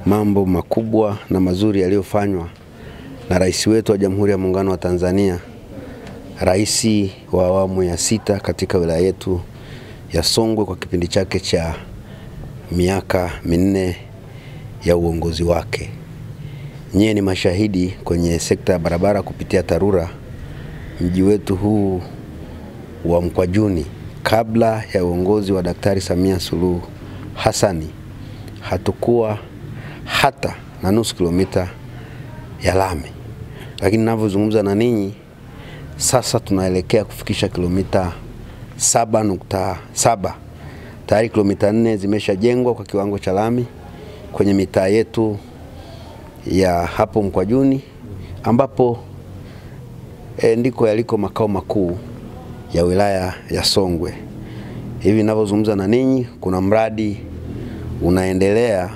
mambo makubwa na mazuri yaliyofanywa na rais wetu wa Jamhuri ya Muungano wa Tanzania, rais wa awamu ya 6 katika wilaya yetu ya Songwe kwa kipindi chake cha miaka 4 ya uongozi wake. Nyie ni mashahidi kwenye sekta ya barabara kupitia TARURA. Mji wetu huu wa Mkwajuni kabla ya uongozi wa Daktari Samia Suluhu Hassan hatakuwa hata na nusu kilomita ya lami. Lakini ninavyozungumza na ninyi sasa tunaelekea kufikisha kilomita 7.7. Tayari kilomita 4 zimeshajengwa kwa kiwango cha lami kwenye mitaa yetu ya hapo Mkwajuni, ambapo ndiko yaliko makao makuu ya wilaya ya Songwe. Hivi ninavyozungumza na ninyi kuna mradi unaendelea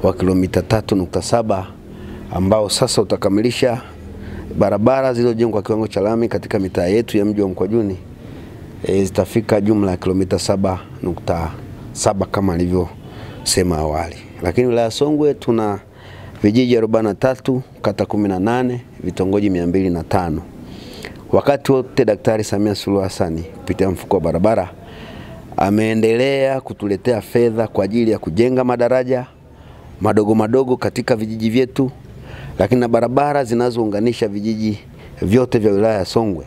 wa kilomita 3.7 ambao sasa utakamilisha barabara zilizojengwa kwa kiwango cha lami katika mitaa yetu ya mji wa Mkwajuni. Zitafika jumla ya kilomita 7.7 kama nilivyosema awali. Lakini wilaya ya Songwe tuna vijiji 43, kata 18, vitongoji 205. Wakati wote Daktari Samia Suluhu Hassan kupitia mfuko wa barabara ameendelea kutuletea fedha kwa ajili ya kujenga madaraja madogo madogo katika vijiji vyetu, lakini na barabara zinazounganisha vijiji vyote vya wilaya ya Songwe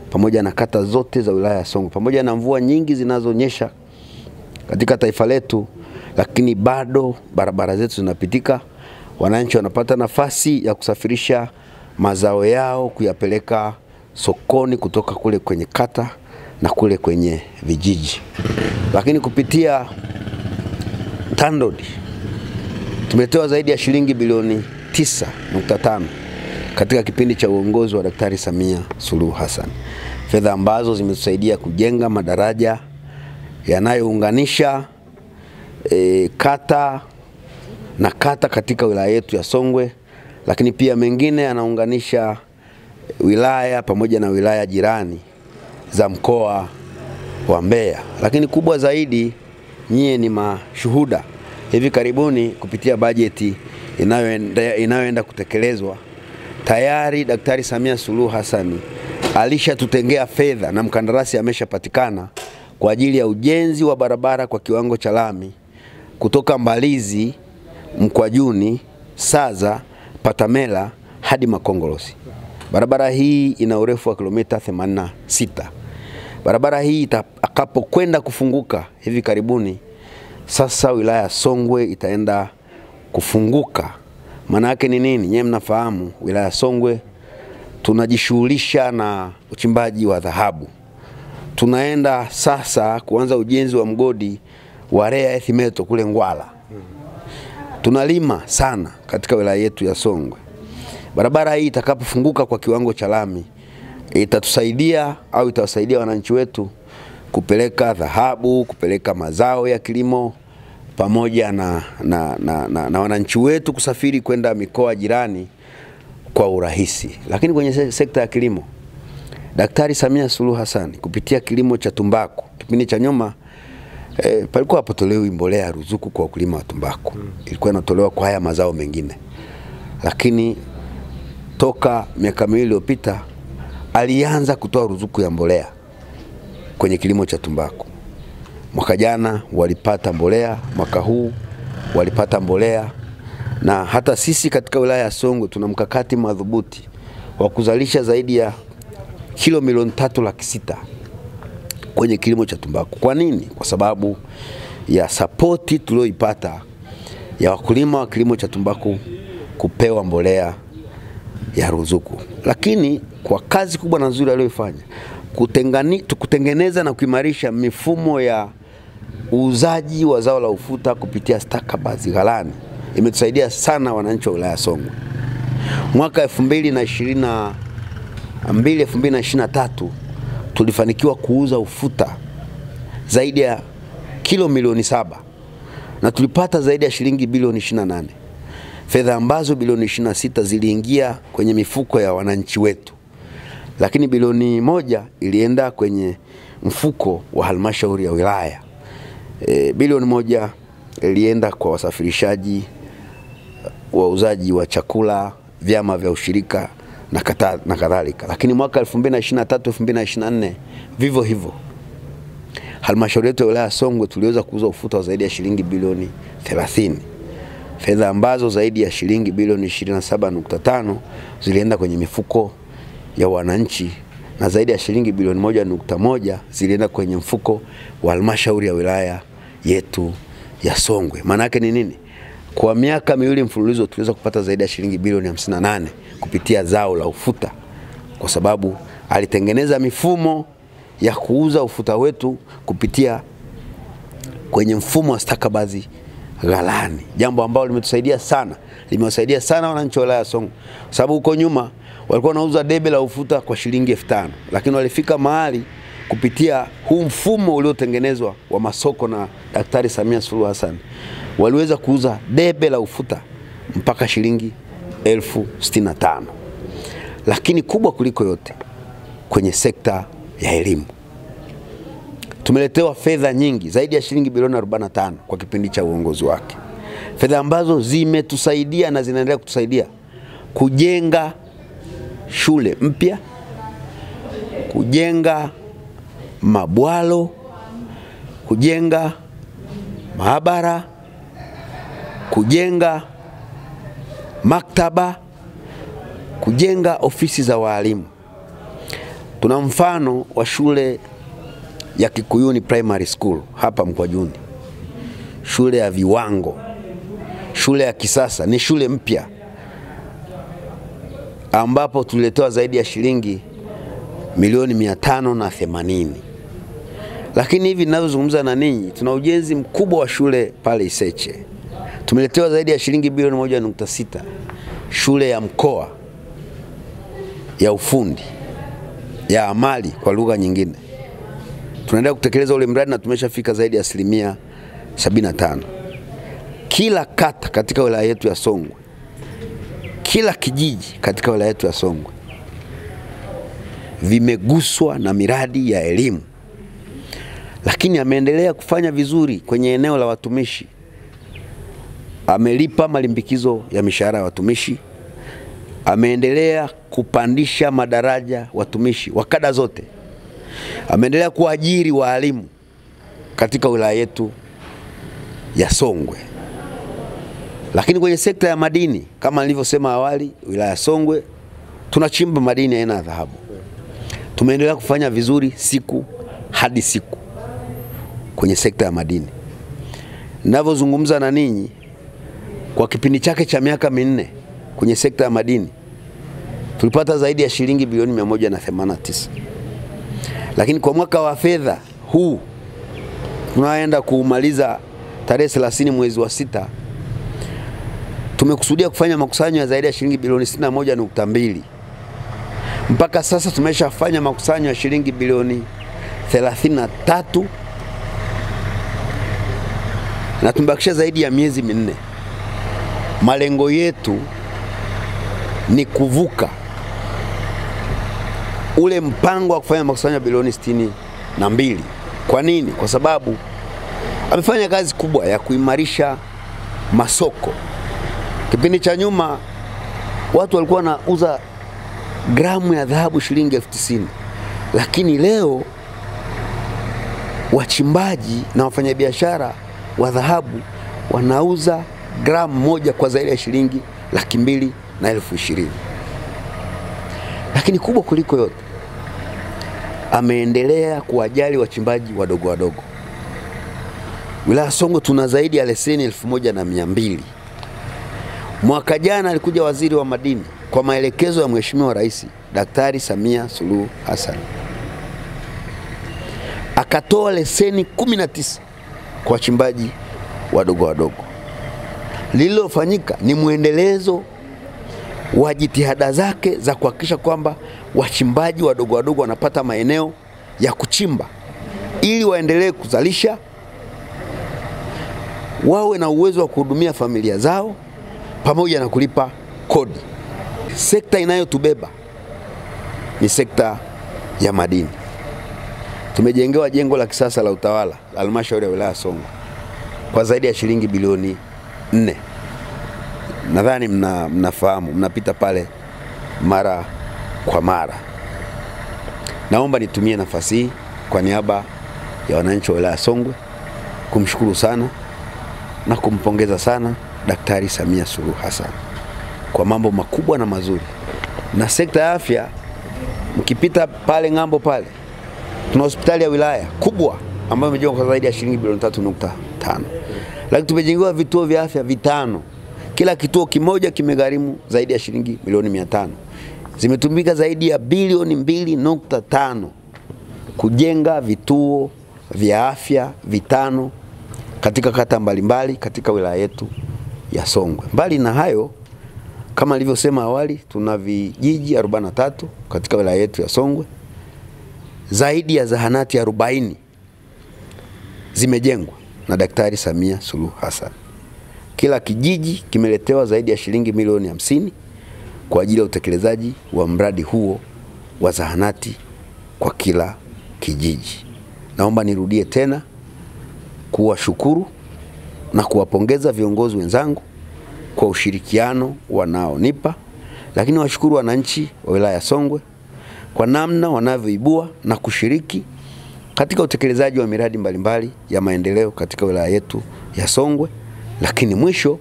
pamoja na kata zote za wilaya ya Songwe. Pamoja na mvua nyingi zinazonyesha katika taifa letu, lakini bado barabara zetu zinapitika. Wananchi wanapata nafasi ya kusafirisha mazao yao kuyapeleka sokoni kutoka kule kwenye kata na kule kwenye vijiji. Lakini kupitia TANROADS tumetoa zaidi ya shilingi bilioni 9.5 katika kipindi cha uongozi wa Daktari Samia Suluhu Hassan. Fedha ambazo zimetusaidia kujenga madaraja yanayounganisha kata na kata katika wilaya yetu ya Songwe, lakini pia mengine yanaunganisha wilaya pamoja na wilaya jirani za mkoa wa Mbeya. Lakini kubwa zaidi, nyie ni mashuhuda. Hivi karibuni kupitia bajeti inayoenda kutekelezwa, tayari Daktari Samia Suluhu Hassan alishatutengea fedha na mkandarasi ameshapatikana kwa ajili ya ujenzi wa barabara kwa kiwango cha lami kutoka Mbalizi, Mkwajuni, Saza, Patamela hadi Makongolosi. Barabara hii ina urefu wa kilomita 86. Barabara hii itakapokwenda kufunguka hivi karibuni, sasa wilaya ya Songwe itaenda kufunguka. Maana yake ni nini? Nyie mnafahamu wilaya ya Songwe tunajishughulisha na uchimbaji wa dhahabu. Tunaenda sasa kuanza ujenzi wa mgodi wa rare earth metal kule Ngwala. Tunalima sana katika wilaya yetu ya Songwe. Barabara hii itakapofunguka kwa kiwango cha lami itatusaidia au itawasaidia wananchi wetu kupeleka dhahabu, kupeleka mazao ya kilimo pamoja na wananchi wetu kusafiri kwenda mikoa jirani kwa urahisi. Lakini kwenye sekta ya kilimo, Daktari Samia Suluhu Hassan kupitia kilimo cha tumbaku, kipindi cha nyuma palikuwa hapotolewi mbolea ya ruzuku kwa wakulima wa tumbaku. Ilikuwa inatolewa kwa haya mazao mengine. Lakini toka miaka 2 iliyopita alianza kutoa ruzuku ya mbolea kwenye kilimo cha tumbaku. Mwaka jana walipata mbolea, mwaka huu walipata mbolea, na hata sisi katika wilaya ya Songwe tuna mkakati madhubuti wa kuzalisha zaidi ya kilo milioni 3.6 kwenye kilimo cha tumbaku. Kwa nini? Kwa sababu ya sapoti tulioipata ya wakulima wa kilimo cha tumbaku kupewa mbolea ya ruzuku. Lakini kwa kazi kubwa na nzuri aliyofanya kutengeneza na kuimarisha mifumo ya uuzaji wa zao la ufuta kupitia stakabadhi ghalani imetusaidia sana wananchi wa wilaya Songwe. Mwaka 2022-2023 tulifanikiwa kuuza ufuta zaidi ya kilo milioni 7 na tulipata zaidi ya shilingi bilioni 28. Fedha ambazo bilioni 26 ziliingia kwenye mifuko ya wananchi wetu. Lakini bilioni 1 ilienda kwenye mfuko wa halmashauri ya wilaya. Bilioni 1 ilienda kwa wasafirishaji wauzaji wa chakula, vyama vya ushirika na kadhalika. Lakini mwaka 2023-2024 vivyo hivyo, halmashauri yetu ya wilaya ya Songwe tuliweza kuuza ufuta wa zaidi ya shilingi bilioni 30. Fedha ambazo zaidi ya shilingi bilioni 27.5 zilienda kwenye mifuko ya wananchi na zaidi ya shilingi bilioni 1.1 zilienda kwenye mfuko wa halmashauri ya wilaya yetu ya Songwe. Maana yake ni nini? Kwa miaka miwili mfululizo tuliweza kupata zaidi ya shilingi bilioni 58 kupitia zao la ufuta, kwa sababu alitengeneza mifumo ya kuuza ufuta wetu kupitia kwenye mfumo wa stakabadhi ghalani, jambo ambalo limewasaidia sana wananchi wa wilaya ya Songwe, sababu huko nyuma walikuwa wanauza debe la ufuta kwa shilingi 5,000, lakini walifika mahali kupitia huu mfumo uliotengenezwa wa masoko na Daktari Samia Suluhu Hassan waliweza kuuza debe la ufuta mpaka shilingi 65,000. Lakini kubwa kuliko yote, kwenye sekta ya elimu tumeletewa fedha nyingi zaidi ya shilingi bilioni 45 kwa kipindi cha uongozi wake, fedha ambazo zimetusaidia na zinaendelea kutusaidia kujenga shule mpya, kujenga mabwalo, kujenga maabara, kujenga maktaba, kujenga ofisi za walimu. Tuna mfano wa shule ya Kikuyuni Primary School hapa Mkwajuni, shule ya viwango, shule ya kisasa, ni shule mpya ambapo tuliletewa zaidi ya shilingi milioni 580. Lakini hivi ninavyozungumza na ninyi, tuna ujenzi mkubwa wa shule pale Iseche. Tumeletewa zaidi ya shilingi bilioni 1.6 shule ya mkoa ya ufundi ya amali kwa lugha nyingine. Tunaendelea kutekeleza ule mradi na tumeshafika zaidi ya 75%. Kila kata katika wilaya yetu ya Songwe, kila kijiji katika wilaya yetu ya Songwe vimeguswa na miradi ya elimu. Lakini ameendelea kufanya vizuri kwenye eneo la watumishi. Amelipa malimbikizo ya mishahara ya watumishi. Ameendelea kupandisha madaraja watumishi wa kada zote. Ameendelea kuajiri walimu katika wilaya yetu ya Songwe. Lakini kwenye sekta ya madini, kama nilivyosema awali, wilaya ya Songwe tunachimba madini aina ya dhahabu. Tumeendelea kufanya vizuri siku hadi siku kwenye sekta ya madini. Ninavyozungumza na ninyi, kwa kipindi chake cha miaka 4 kwenye sekta ya madini tulipata zaidi ya shilingi bilioni 189. Lakini kwa mwaka wa fedha huu tunaenda kuumaliza tarehe 30 mwezi wa 6, tumekusudia kufanya makusanyo ya zaidi ya shilingi bilioni 61.2. Mpaka sasa tumeshafanya makusanyo ya shilingi bilioni 33 na tumebakisha zaidi ya miezi 4. Malengo yetu ni kuvuka ule mpango wa kufanya makusanyo ya bilioni 62. Kwa nini? Kwa sababu amefanya kazi kubwa ya kuimarisha masoko. Kipindi cha nyuma watu walikuwa wanauza gramu ya dhahabu shilingi 90,000, lakini leo wachimbaji na wafanyabiashara wa dhahabu wanauza gramu moja kwa zaidi ya shilingi 220,000. Lakini kubwa kuliko yote, ameendelea kuwajali wachimbaji wadogo wadogo. Wilaya Songwe tuna zaidi ya leseni 1200. Mwaka jana alikuja waziri wa madini kwa maelekezo ya Mheshimiwa Rais Daktari Samia Suluhu Hassan, akatoa leseni 19 kwa wachimbaji wadogo wadogo. Lililofanyika ni muendelezo wa jitihada zake za kuhakikisha kwamba wachimbaji wadogo wadogo wanapata maeneo ya kuchimba ili waendelee kuzalisha, wawe na uwezo wa kuhudumia familia zao pamoja na kulipa kodi. Sekta inayotubeba ni sekta ya madini. Tumejengewa jengo la kisasa la utawala la halmashauri ya wilaya Songwe kwa zaidi ya shilingi bilioni 4. nadhani mnafahamu, mnapita pale mara kwa mara. Naomba nitumie nafasi hii kwa niaba ya wananchi wa wilaya Songwe kumshukuru sana na kumpongeza sana Daktari Samia Suluhu Hassan kwa mambo makubwa na mazuri. Na sekta ya afya, mkipita pale ngambo pale, tuna hospitali ya wilaya kubwa ambayo imejengwa kwa zaidi ya shilingi bilioni 3.5. Lakini tumejengewa vituo vya afya 5. Kila kituo kimoja kimegharimu zaidi ya shilingi milioni 500. Zimetumika zaidi ya bilioni 2.5 kujenga vituo vya afya 5 katika kata mbalimbali katika wilaya yetu ya Songwe. Mbali na hayo, kama nilivyosema awali, tuna vijiji 43 katika wilaya yetu ya Songwe. Zaidi ya zahanati 40 zimejengwa na Daktari Samia Suluhu Hassan. Kila kijiji kimeletewa zaidi ya shilingi milioni 50 kwa ajili ya utekelezaji wa mradi huo wa zahanati kwa kila kijiji. Naomba nirudie tena kuwashukuru na kuwapongeza viongozi wenzangu kwa ushirikiano wanaonipa, lakini washukuru wananchi wa wilaya ya Songwe kwa namna wanavyoibua na kushiriki katika utekelezaji wa miradi mbalimbali ya maendeleo katika wilaya yetu ya Songwe. Lakini mwisho,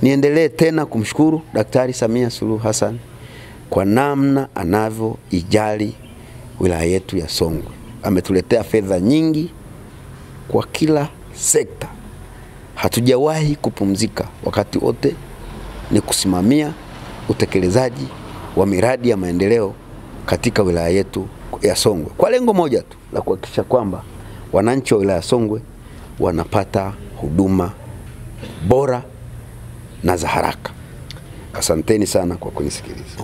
niendelee tena kumshukuru Daktari Samia Suluhu Hassan kwa namna anavyoijali wilaya yetu ya Songwe. Ametuletea fedha nyingi kwa kila sekta. Hatujawahi kupumzika, wakati wote ni kusimamia utekelezaji wa miradi ya maendeleo katika wilaya yetu ya Songwe, kwa lengo moja tu la kuhakikisha kwamba wananchi wa wilaya Songwe wanapata huduma bora na za haraka. Asanteni sana kwa kunisikiliza.